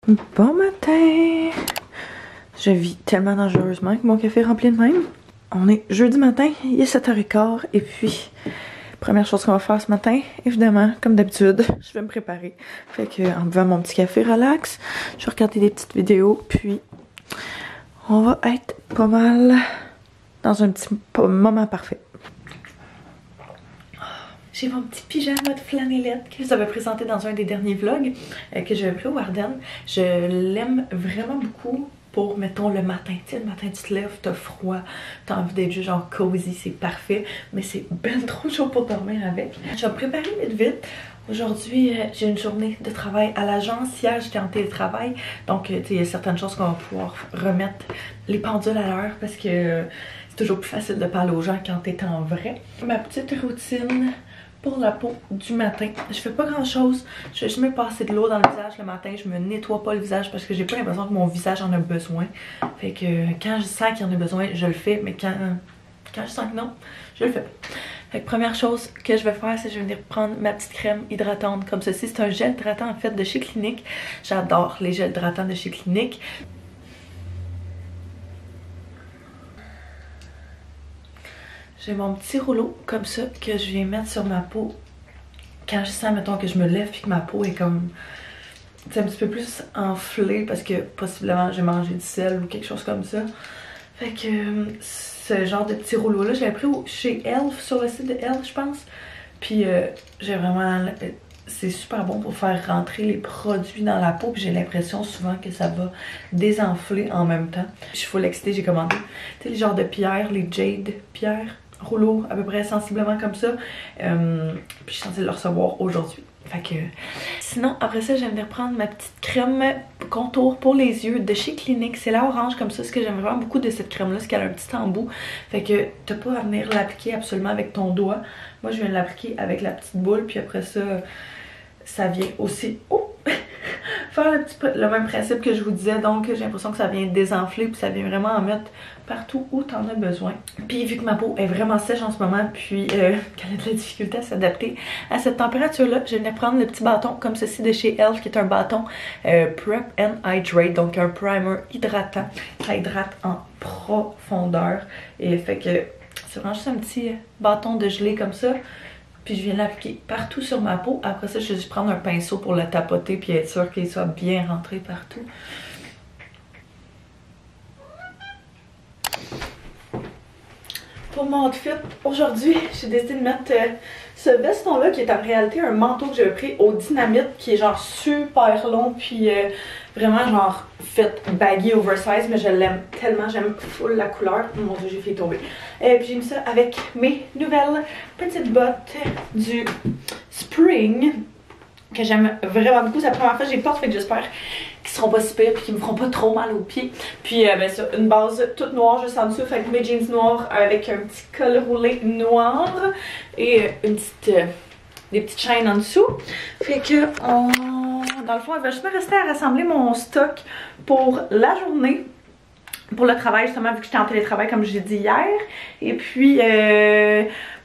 Bon matin! Je vis tellement dangereusement que mon café est rempli de même. On est jeudi matin, il est 7h15 et puis première chose qu'on va faire ce matin, évidemment, comme d'habitude, je vais me préparer. Fait que en buvant mon petit café relax, je vais regarder des petites vidéos puis on va être pas mal dans un petit moment parfait. J'ai mon petit pyjama de flanellette que je vous avais présenté dans un des derniers vlogs que j'avais pris au Ardennes. Je l'aime vraiment beaucoup pour, mettons, le matin. Tu sais, le matin tu te lèves, t'as froid, t'as envie d'être juste genre cozy, c'est parfait. Mais c'est ben trop chaud pour dormir avec. Je vais me préparer vite. Aujourd'hui, j'ai une journée de travail à l'agence. Hier, j'étais en télétravail. Donc, tu sais, il y a certaines choses qu'on va pouvoir remettre les pendules à l'heure parce que c'est toujours plus facile de parler aux gens quand t'es en vrai. Ma petite routine pour la peau du matin. Je fais pas grand chose. Je vais juste me passer de l'eau dans le visage le matin. Je me nettoie pas le visage parce que j'ai pas l'impression que mon visage en a besoin. Fait que quand je sens qu'il en a besoin, je le fais. Mais quand je sens que non, je le fais pas. Fait que première chose que je vais faire, c'est que je vais venir prendre ma petite crème hydratante comme ceci. C'est un gel hydratant en fait de chez Clinique. J'adore les gels hydratants de chez Clinique. J'ai mon petit rouleau comme ça que je viens mettre sur ma peau quand je sens, mettons, que je me lève et que ma peau est comme un petit peu plus enflée parce que possiblement j'ai mangé du sel ou quelque chose comme ça. Fait que ce genre de petit rouleau là, je l'ai pris chez Elf, sur le site de Elf je pense. Puis j'ai vraiment... c'est super bon pour faire rentrer les produits dans la peau. Puis j'ai l'impression souvent que ça va désenfler en même temps. Je suis full excitée, j'ai commandé tu sais les genres de pierres, les jade pierres. Rouleau à peu près sensiblement comme ça. Puis je suis censée le recevoir aujourd'hui. Fait que... Sinon, après ça, je vais venir prendre ma petite crème contour pour les yeux de chez Clinique. C'est la orange comme ça. Ce que j'aime vraiment beaucoup de cette crème-là, c'est qu'elle a un petit embout. Fait que t'as pas à venir l'appliquer absolument avec ton doigt. Moi, je viens l'appliquer avec la petite boule. Puis après ça, ça vient aussi... Oh! Faire le même principe que je vous disais. Donc, j'ai l'impression que ça vient désenfler. Puis ça vient vraiment en mettre partout où t'en as besoin. Puis vu que ma peau est vraiment sèche en ce moment, puis qu'elle a de la difficulté à s'adapter à cette température-là, je vais prendre le petit bâton comme ceci de chez Elf, qui est un bâton Prep and Hydrate, donc un primer hydratant. Ça hydrate en profondeur. Et fait que c'est vraiment juste un petit bâton de gelée comme ça. Puis je viens l'appliquer partout sur ma peau. Après ça, je vais juste prendre un pinceau pour le tapoter puis être sûr qu'il soit bien rentré partout. Pour mon outfit, aujourd'hui, j'ai décidé de mettre ce veston-là qui est en réalité un manteau que j'avais pris au Dynamite qui est genre super long puis vraiment genre fait baggy oversize, mais je l'aime tellement, j'aime full la couleur. Oh mon dieu, j'ai fait tomber. Puis j'ai mis ça avec mes nouvelles petites bottes du Spring que j'aime vraiment beaucoup. C'est la première fois que je les porte, fait que j'espère qu'ils seront pas si pires puis qu'ils me feront pas trop mal aux pieds. Puis ben ça, une base toute noire juste en dessous, fait que mes jeans noirs avec un petit col roulé noir et une petite des petites chaînes en dessous. Fait que dans le fond, il va juste me rester à rassembler mon stock pour la journée. Pour le travail, justement, vu que j'étais en télétravail comme j'ai dit hier. Et puis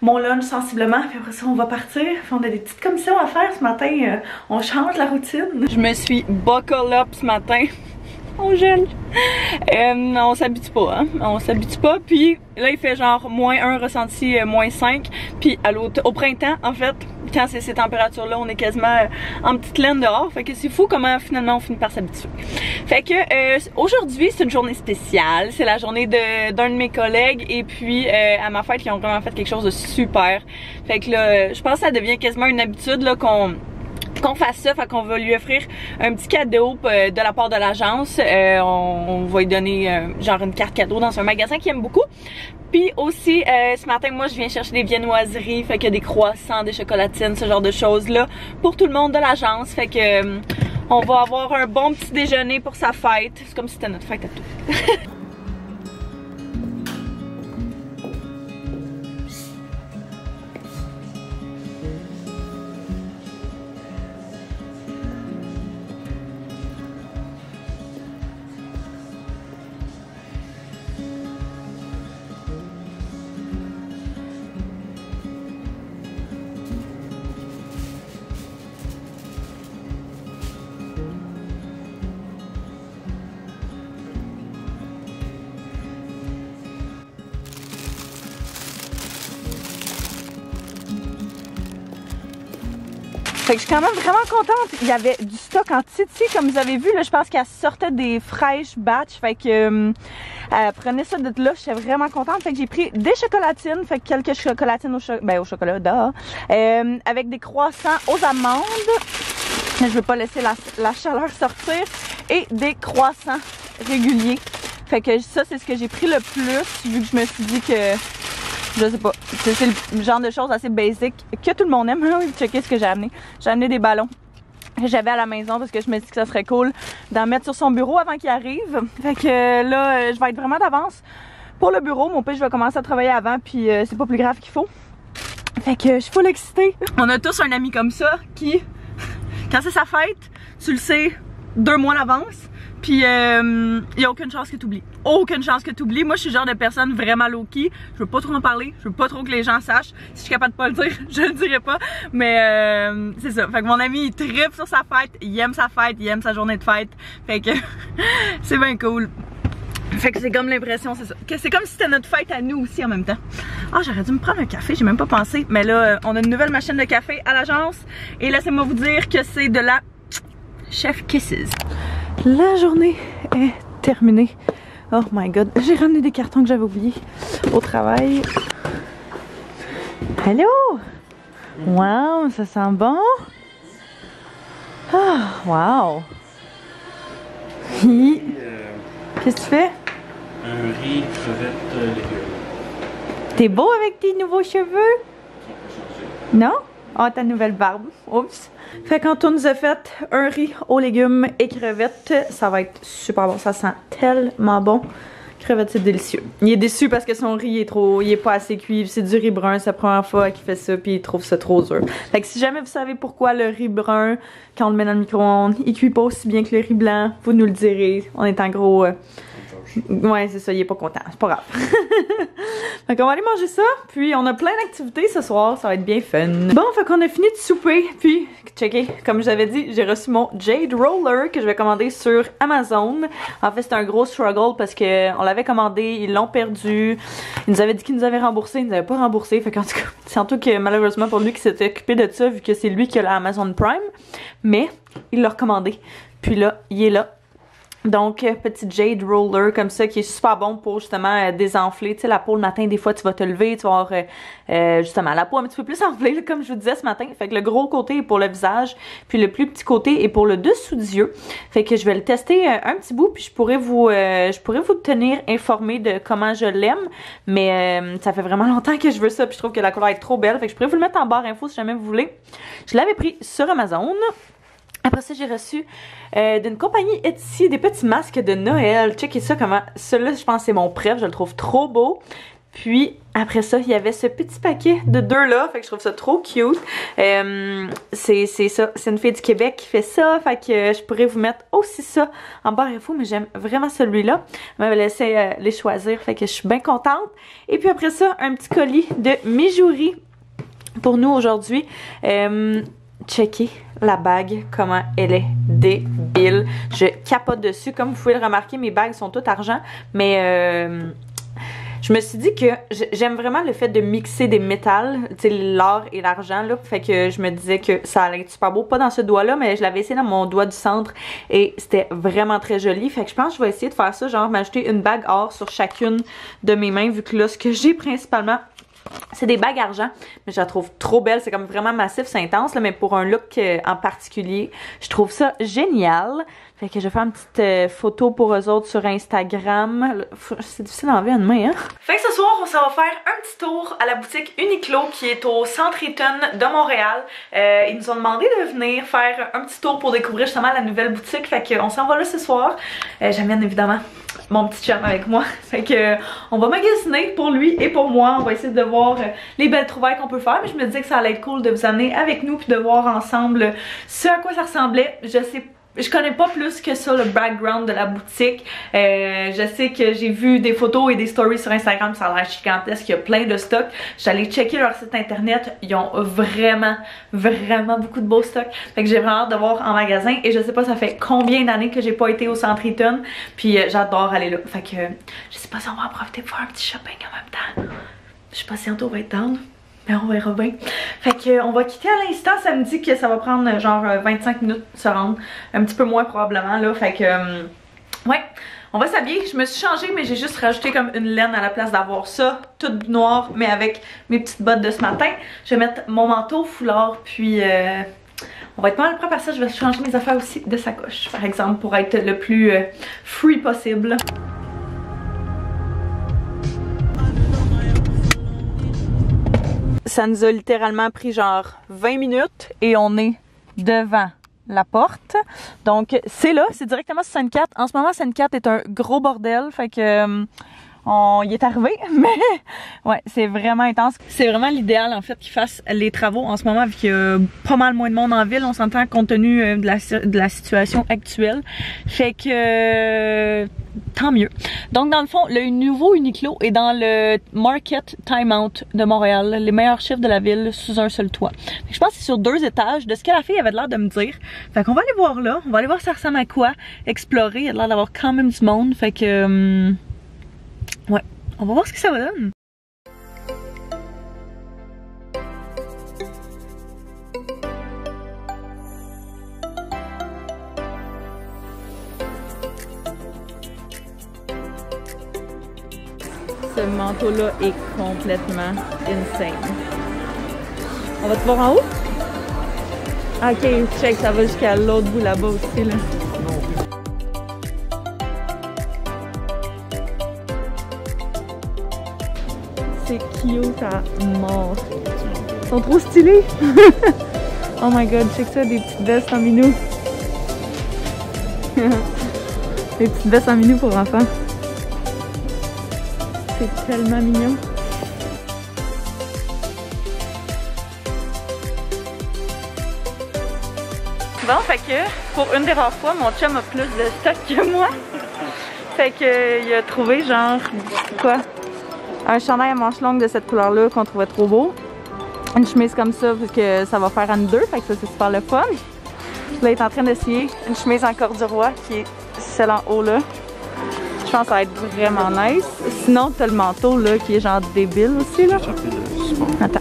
mon lunch sensiblement. Puis après ça, on va partir. Puis on a des petites commissions à faire ce matin. On change la routine. Je me suis buckle up ce matin. On gèle. On s'habitue pas, hein. On s'habitue pas. Puis là, il fait genre -1 ressenti, -5. Puis au printemps, en fait, quand c'est ces températures-là, on est quasiment en petite laine dehors. Fait que c'est fou comment finalement on finit par s'habituer. Fait que aujourd'hui, c'est une journée spéciale. C'est la journée d'un de mes collègues. Et puis à ma fête, ils ont vraiment fait quelque chose de super. Fait que là, je pense que ça devient quasiment une habitude là qu'on fasse ça, fait qu'on va lui offrir un petit cadeau de la part de l'agence. On va lui donner genre une carte cadeau dans un magasin qu'il aime beaucoup. Puis aussi, ce matin, moi, je viens chercher des viennoiseries, fait que des croissants, des chocolatines, ce genre de choses-là, pour tout le monde de l'agence. Fait que on va avoir un bon petit déjeuner pour sa fête. C'est comme si c'était notre fête à tous. Fait que je suis quand même vraiment contente. Il y avait du stock en Titi, comme vous avez vu. Là, je pense qu'elle sortait des fraîches batch. Fait que elle prenait ça de là. J'étais vraiment contente. Fait que j'ai pris des chocolatines. Fait que quelques chocolatines au chocolat, avec des croissants aux amandes. Je veux pas laisser la chaleur sortir. Et des croissants réguliers. Fait que ça, c'est ce que j'ai pris le plus, vu que je me suis dit que, je sais pas, c'est le genre de choses assez basic que tout le monde aime. Checkez ce que j'ai amené. J'ai amené des ballons que j'avais à la maison parce que je me suis dit que ça serait cool d'en mettre sur son bureau avant qu'il arrive. Fait que là, je vais être vraiment d'avance pour le bureau. Mon père, je vais commencer à travailler avant, puis c'est pas plus grave qu'il faut. Fait que je suis full excitée. On a tous un ami comme ça qui, quand c'est sa fête, tu le sais 2 mois à l'avance. Puis y a aucune chance que t'oublies. Aucune chance que t'oublies. Moi je suis le genre de personne vraiment low-key. Je veux pas trop en parler. Je veux pas trop que les gens sachent. Si je suis capable de pas le dire, je le dirai pas. Mais c'est ça. Fait que mon ami il tripe sur sa fête. Il aime sa fête. Il aime sa journée de fête. Fait que c'est bien cool. Fait que c'est comme l'impression, c'est ça. C'est comme si c'était notre fête à nous aussi en même temps. Ah, j'aurais dû me prendre un café, j'ai même pas pensé. Mais là, on a une nouvelle machine de café à l'agence. Et laissez-moi vous dire que c'est de la Chef Kisses. La journée est terminée. Oh my god, j'ai ramené des cartons que j'avais oubliés au travail. Hello! Wow, ça sent bon? Ah, wow! Qu'est-ce que tu fais? Un riz, crevettes, légumes. T'es beau avec tes nouveaux cheveux? Non? Oh, ta nouvelle barbe. Oups. Fait qu'Anto nous a fait un riz aux légumes et crevettes. Ça va être super bon. Ça sent tellement bon. Crevettes, c'est délicieux. Il est déçu parce que son riz il est pas assez cuit. C'est du riz brun. C'est la première fois qu'il fait ça. Puis il trouve ça trop dur. Fait que si jamais vous savez pourquoi le riz brun, quand on le met dans le micro-ondes, il cuit pas aussi bien que le riz blanc, vous nous le direz. On est en gros... Ouais, c'est ça, il est pas content, c'est pas grave. Fait qu'on va aller manger ça, puis on a plein d'activités ce soir, ça va être bien fun. Bon, fait qu'on a fini de souper, puis checkez, comme j'avais dit, j'ai reçu mon Jade Roller que je vais commander sur Amazon. En fait, c'était un gros struggle parce que on l'avait commandé, ils l'ont perdu. Ils nous avaient dit qu'ils nous avaient remboursé, ils nous avaient pas remboursé. Fait qu'en tout cas, c'est surtout que malheureusement pour lui qui s'était occupé de ça, vu que c'est lui qui a l'Amazon Prime. Mais il l'a recommandé, puis là, il est là. Donc, petit Jade Roller comme ça qui est super bon pour justement désenfler. Tu sais, la peau le matin, des fois, tu vas te lever, tu vas avoir justement la peau un petit peu plus enflée, là, comme je vous disais ce matin. Fait que le gros côté est pour le visage, puis le plus petit côté est pour le dessous des yeux. Fait que je vais le tester un petit bout, puis je pourrais vous tenir informé de comment je l'aime. Mais ça fait vraiment longtemps que je veux ça, puis je trouve que la couleur est trop belle. Fait que je pourrais vous le mettre en barre info si jamais vous voulez. Je l'avais pris sur Amazon. Après ça, j'ai reçu d'une compagnie Etsy des petits masques de Noël. Checkez ça comment. Celui-là, je pense c'est mon préf. Je le trouve trop beau. Puis, après ça, il y avait ce petit paquet de 2 là. Fait que je trouve ça trop cute. C'est ça. C'est une fille du Québec qui fait ça. Fait que je pourrais vous mettre aussi ça en barre info. Mais j'aime vraiment celui-là. Elle m'avait laissé les choisir. Fait que je suis bien contente. Et puis après ça, un petit colis de Mijouri pour nous aujourd'hui. Checker la bague, comment elle est débile. Je capote dessus. Comme vous pouvez le remarquer, mes bagues sont toutes argent. Mais je me suis dit que j'aime vraiment le fait de mixer des métals, tu sais, l'or et l'argent, là. Fait que je me disais que ça allait être super beau. Pas dans ce doigt-là, mais je l'avais essayé dans mon doigt du centre et c'était vraiment très joli. Fait que je pense que je vais essayer de faire ça, genre m'ajouter une bague or sur chacune de mes mains, vu que là, ce que j'ai principalement... c'est des bagues argent, mais je la trouve trop belle. C'est comme vraiment massif, c'est intense, là, mais pour un look en particulier, je trouve ça génial. Fait que je vais faire une petite photo pour eux autres sur Instagram. C'est difficile à enlever à une main, hein? Fait que ce soir, on s'en va faire un petit tour à la boutique Uniqlo qui est au Centre Eaton de Montréal. Ils nous ont demandé de venir faire un petit tour pour découvrir justement la nouvelle boutique. Fait qu'on s'en va là ce soir. J'amène évidemment mon petit chum avec moi. Fait que on va magasiner pour lui et pour moi. On va essayer de voir les belles trouvailles qu'on peut faire. Mais je me disais que ça allait être cool de vous amener avec nous puis de voir ensemble ce à quoi ça ressemblait. Je connais pas plus que ça le background de la boutique. Je sais que j'ai vu des photos et des stories sur Instagram, ça a l'air gigantesque, il y a plein de stocks. J'allais checker leur site internet, ils ont vraiment beaucoup de beaux stocks. Fait que j'ai vraiment hâte de voir en magasin et je sais pas ça fait combien d'années que j'ai pas été au Centre Eaton. Puis j'adore aller là. Fait que je sais pas si on va en profiter pour faire un petit shopping en même temps. Je sais pas si Anto va être down. Ben on verra bien. Fait que on va quitter à l'instant. Ça me dit que ça va prendre genre 25 minutes de se rendre. Un petit peu moins probablement là. Fait que ouais, on va s'habiller. Je me suis changée mais j'ai juste rajouté comme une laine à la place d'avoir ça. Toute noire mais avec mes petites bottes de ce matin. Je vais mettre mon manteau, foulard puis on va être pas mal propre à ça. Je vais changer mes affaires aussi de sacoche par exemple pour être le plus free possible. Ça nous a littéralement pris genre 20 minutes et on est devant la porte. Donc c'est là, c'est directement sur Sainte-Cat. En ce moment, Sainte-Cat est un gros bordel, fait que on y est arrivé, mais ouais, c'est vraiment intense. C'est vraiment l'idéal en fait qu'ils fassent les travaux en ce moment vu qu'il y a pas mal moins de monde en ville, on s'entend compte tenu de la situation actuelle. Fait que tant mieux. Donc dans le fond, le nouveau Uniqlo est dans le Market Timeout de Montréal, les meilleurs chiffres de la ville sous un seul toit. Je pense que c'est sur 2 étages, de ce que la fille avait l'air de me dire. Fait qu'on va aller voir là, on va aller voir ça ressemble à quoi, explorer, il a l'air d'avoir quand même du monde, fait que ouais, on va voir ce que ça va donner. Ce manteau-là est complètement insane. On va te voir en haut? Ok, check, ça va jusqu'à l'autre bout là-bas aussi, là. C'est cute à mort. Ils sont trop stylés! Oh my god, check ça, des petites vestes en minou. Des petites vestes en minou pour enfants. C'est tellement mignon. Bon, fait que pour une des rares fois, mon chum a plus de stock que moi. Fait que il a trouvé genre quoi? Un chandail à manches longues de cette couleur-là qu'on trouvait trop beau. Une chemise comme ça parce que ça va faire en deux, fait que ça c'est super le fun. Là, il est en train d'essayer une chemise en corduroy qui est celle en haut là. Je pense que ça va être vraiment nice. Sinon, t'as le manteau là qui est genre débile aussi là. Attends.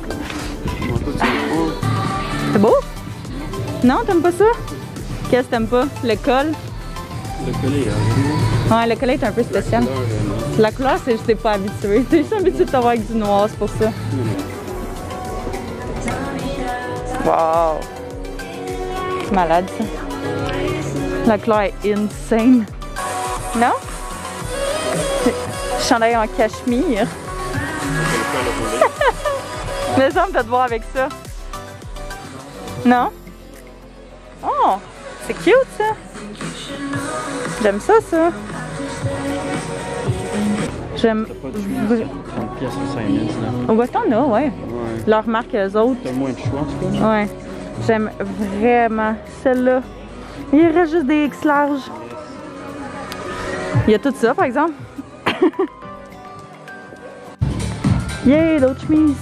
C'est beau? Non, t'aimes pas ça? Qu'est-ce que t'aimes pas? Le col? Le collet, ouais, le collet est un peu spécial. La couleur, c'est juste t'es pas habitué. T'es juste habitué de t'avoir avec du noir, c'est pour ça. Wow! C'est malade ça. La couleur est insane. Non? Chandail en cachemire. Mais ça me fait te voir avec ça. Non? Oh! C'est cute ça! J'aime ça, ça! J'aime. T'as pas de choix, 30 pièces sur 5 000, Au Boston, là, ouais. Ouais. Leur marque, eux autres. T'as moins de choix, en tout cas. Ouais. J'aime vraiment celle-là. Il reste juste des X larges. Il y a tout ça, par exemple. Yay, d'autres chemises.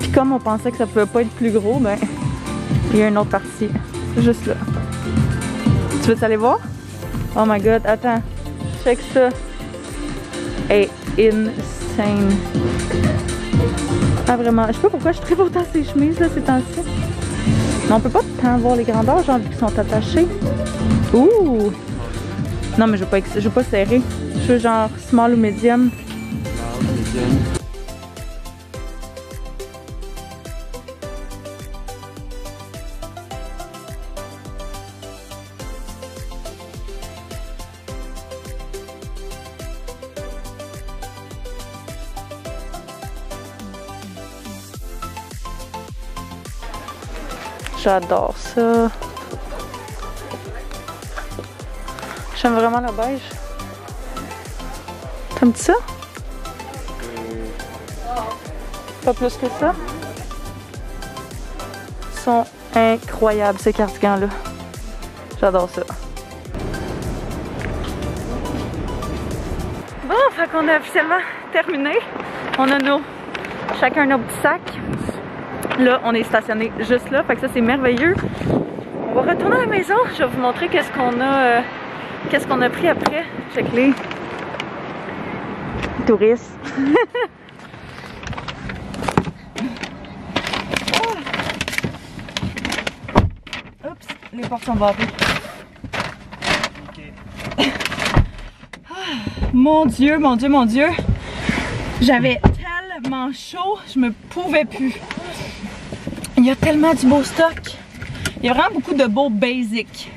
Puis comme on pensait que ça pouvait pas être plus gros, ben, il y a une autre partie. Juste là. Tu veux aller voir? Oh my god, attends. Check ça. Elle est insane. Ah vraiment, je sais pas pourquoi je tripe autant ces chemises là ces temps-ci. Mais on peut pas tant voir les grandeurs, genre vu qu'ils sont attachés. Ouh! Non mais je veux pas serrer. Je veux genre small ou medium. J'adore ça. J'aime vraiment le beige. T'aimes ça? Pas plus que ça? Ils sont incroyables ces cardigans-là. J'adore ça. Bon, fait qu'on a officiellement terminé. On a chacun nos petits sacs. Là, on est stationné juste là, fait que ça c'est merveilleux. On va retourner à la maison. Je vais vous montrer qu'est-ce qu'on a pris après. Check les touristes. les portes sont barrées. Mon Dieu, mon Dieu, mon Dieu. J'avais tellement chaud, je me pouvais plus. Il y a tellement du beau stock. Il y a vraiment beaucoup de beaux basics.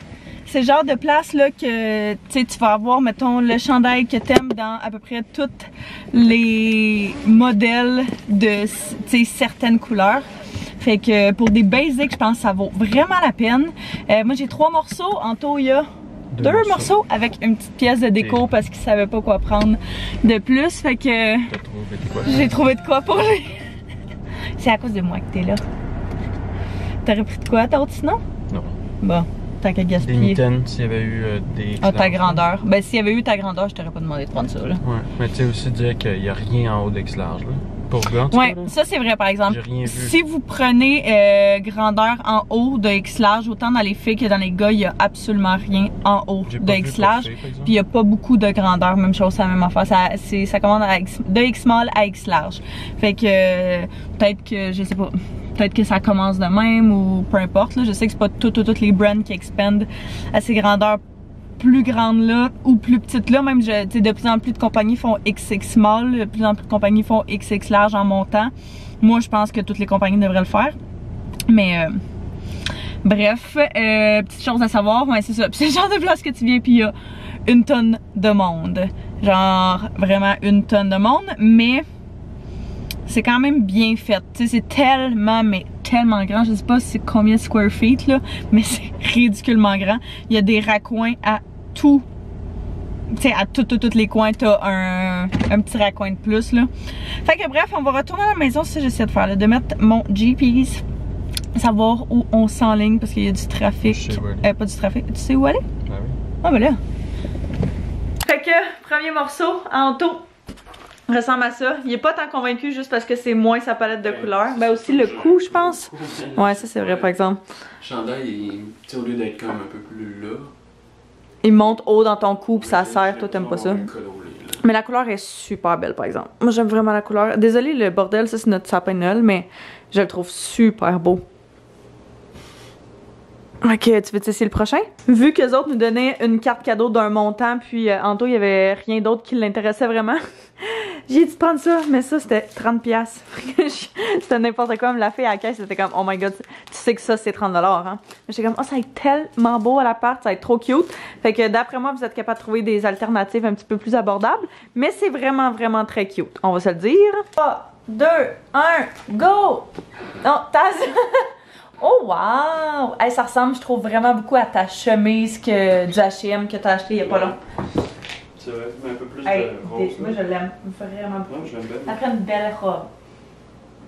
C'est le genre de place là que tu vas avoir, mettons, le chandail que t'aimes dans à peu près tous les modèles de certaines couleurs. Fait que pour des basics, je pense que ça vaut vraiment la peine. Moi j'ai 3 morceaux, en tout il y a 2 morceaux avec une petite pièce de déco parce qu'ils savaient pas quoi prendre de plus. Fait que j'ai trouvé de quoi pour lui. C'est à cause de moi que t'es là. T'aurais pris de quoi d'autre sinon? Non. Bon, t'as qu'à gaspiller. Des mitaines s'il y avait eu des... Ah, ta grandeur. Ben s'il y avait eu ta grandeur, je t'aurais pas demandé de prendre ça là. Ouais, mais tu sais aussi dire qu'il y a rien en haut d'X large là. Pour gars, ouais, ça c'est vrai par exemple. Si vous prenez grandeur en haut de X large, autant dans les filles que dans les gars, il y a absolument rien en haut de X large. Puis il y a pas beaucoup de grandeur, même chose, c'est la même affaire. Ça commande de X small à X large. Fait que peut-être que, je sais pas, peut-être que ça commence de même ou peu importe. Là. Je sais que c'est pas toutes les brands qui expandent à ces grandeurs plus grandes là ou plus petites là. Même de plus en plus de compagnies font XX small, de plus en plus de compagnies font XX large en montant. Moi je pense que toutes les compagnies devraient le faire. Mais bref, petite chose à savoir, ouais, c'est ça. C'est le genre de place que tu viens puis il y a une tonne de monde. Genre vraiment une tonne de monde, mais c'est quand même bien fait. Tu sais, c'est tellement, mais tellement grand. Je sais pas c'est combien de square feet là, mais c'est ridiculement grand. Il y a des raccoins à tout. Tu sais, à tous les coins, t'as un petit raccoin de plus là. Fait que bref, on va retourner à la maison. C'est ça que j'essaie de faire là, de mettre mon GPS, savoir où on s'enligne parce qu'il y a du trafic. Pas du trafic. Tu sais où aller? Ah oui. Ah ben là. Fait que premier morceau en auto ressemble à ça. Il est pas tant convaincu juste parce que c'est moins sa palette de couleurs. Ben aussi le cou, je pense. Ouais, ça c'est vrai par exemple. Le chandail, au lieu d'être comme un peu plus là, il monte haut dans ton cou pis ça serre. Toi t'aimes pas ça. Mais la couleur est super belle par exemple. Moi j'aime vraiment la couleur. Désolée le bordel, ça c'est notre sapin de Noël, mais je le trouve super beau. Ok, tu veux essayer le prochain? Vu que les autres nous donnaient une carte cadeau d'un montant, puis Anto, il y avait rien d'autre qui l'intéressait vraiment. J'ai dit de prendre ça, mais ça c'était 30$. C'était n'importe quoi, mais la fille à la caisse c'était comme oh my god, tu sais que ça c'est 30$, hein. Mais j'étais comme oh ça va être tellement beau à l'appart, ça va être trop cute. Fait que d'après moi vous êtes capable de trouver des alternatives un petit peu plus abordables, mais c'est vraiment vraiment très cute, on va se le dire. 3, 2, 1, go! Non, t'as... Oh wow! Hey, ça ressemble, je trouve, vraiment beaucoup à ta chemise du H&M que t'as acheté il y a pas long. C'est vrai, mais un peu plus hey, de rose. Moi je l'aime, vraiment beaucoup. Ouais, je l'aime bien. Après une belle robe.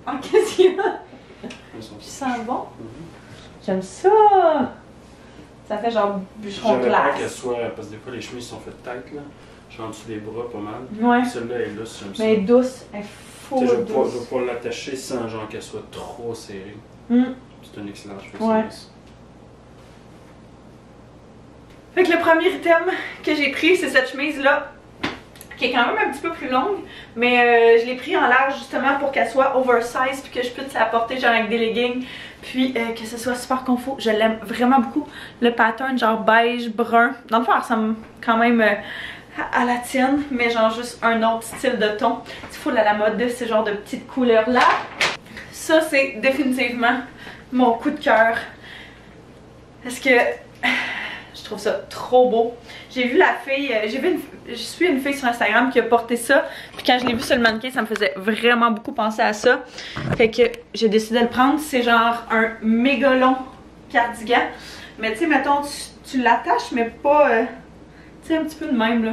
Oh, qu'est-ce qu'il y a? Tu sens bon? J'aime ça! Ça fait genre bûcheron classe. J'aimerais qu'elle soit, parce que des fois les chemises sont faites tête là. Genre en dessous des bras pas mal. Ouais. Celle-là est douce, j'aime ça. Mais elle est douce, elle est fou douce. Je vais pouvoir l'attacher sans genre qu'elle soit trop serrée. C'est un excellent choix. Ouais. Fait que le premier item que j'ai pris, c'est cette chemise-là, qui est quand même un petit peu plus longue, mais je l'ai pris en large justement pour qu'elle soit oversize puis que je puisse la porter genre avec des leggings, puis que ce soit super confort. Je l'aime vraiment beaucoup. Le pattern genre beige, brun. Dans le fond, elle ressemble quand même à la tienne, mais genre juste un autre style de ton. C'est full à la mode de ce genre de petites couleurs-là. Ça, c'est définitivement mon coup de cœur. Parce que je trouve ça trop beau. J'ai vu la fille, je suis une fille sur Instagram qui a porté ça. Puis quand je l'ai vu sur le mannequin, ça me faisait vraiment beaucoup penser à ça. Fait que j'ai décidé de le prendre. C'est genre un méga long cardigan. Mais tu sais, mettons, tu l'attaches, mais pas, tu sais, un petit peu de même là.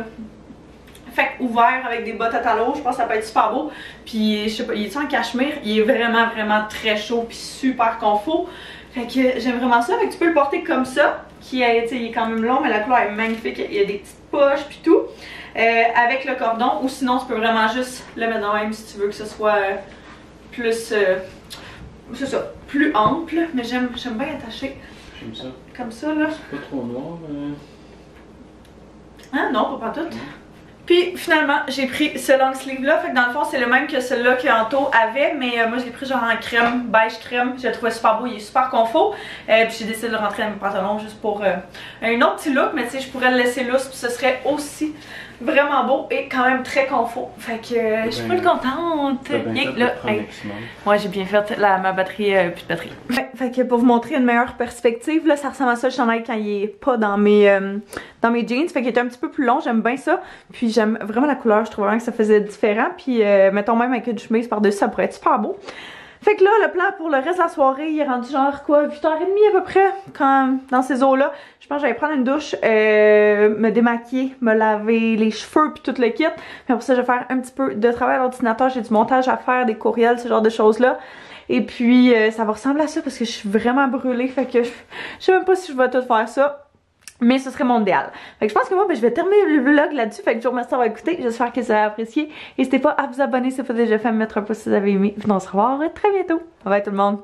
Fait que ouvert avec des bottes à talons, je pense que ça peut être super beau. Puis je sais pas, il est en cachemire, il est vraiment vraiment très chaud puis super confort. Fait que j'aime vraiment ça. Fait que tu peux le porter comme ça, qui est, il est quand même long, mais la couleur est magnifique. Il y a des petites poches puis tout. Avec le cordon, ou sinon tu peux vraiment juste le mettre dans même si tu veux que ce soit plus, c'est ça, plus ample. Mais j'aime bien attacher. J'aime ça. Comme ça là. C'est pas trop noir. Ah non, pas tout. Puis finalement, j'ai pris ce long sleeve là, fait que dans le fond c'est le même que celui-là qu'Anto avait, mais moi je l'ai pris genre en crème, beige crème, je le trouvais super beau, il est super confort. Puis j'ai décidé de le rentrer dans mes pantalons juste pour un autre petit look, mais tu sais je pourrais le laisser lousse, puis ce serait aussi vraiment beau et quand même très confort. Fait que je suis pas contente. Ouais, j'ai bien fait, ma batterie, plus de batterie. Fait que pour vous montrer une meilleure perspective, là ça ressemble à ça le chandail quand il est pas dans mes jeans, fait qu'il est un petit peu plus long, j'aime bien ça. Puis j'aime vraiment la couleur, je trouve vraiment que ça faisait différent. Puis mettons même avec une chemise par-dessus, ça pourrait être super beau. Fait que là, le plan pour le reste de la soirée, il est rendu genre quoi, 8h30 à peu près, quand, dans ces eaux-là. Je pense que j'allais prendre une douche, me démaquiller, me laver les cheveux puis tout le kit. Mais pour ça, je vais faire un petit peu de travail à l'ordinateur, j'ai du montage à faire, des courriels, ce genre de choses-là. Et puis ça va ressembler à ça parce que je suis vraiment brûlée, fait que je sais même pas si je vais tout faire ça. Mais ce serait mon idéal. Fait que je pense que moi, je vais terminer le vlog là-dessus. Fait que je vous remercie d'avoir écouté. J'espère que vous avez apprécié. N'hésitez pas à vous abonner si ce n'est pas déjà fait, à me mettre un pouce si vous avez aimé. On se revoit très bientôt. Bye bye tout le monde.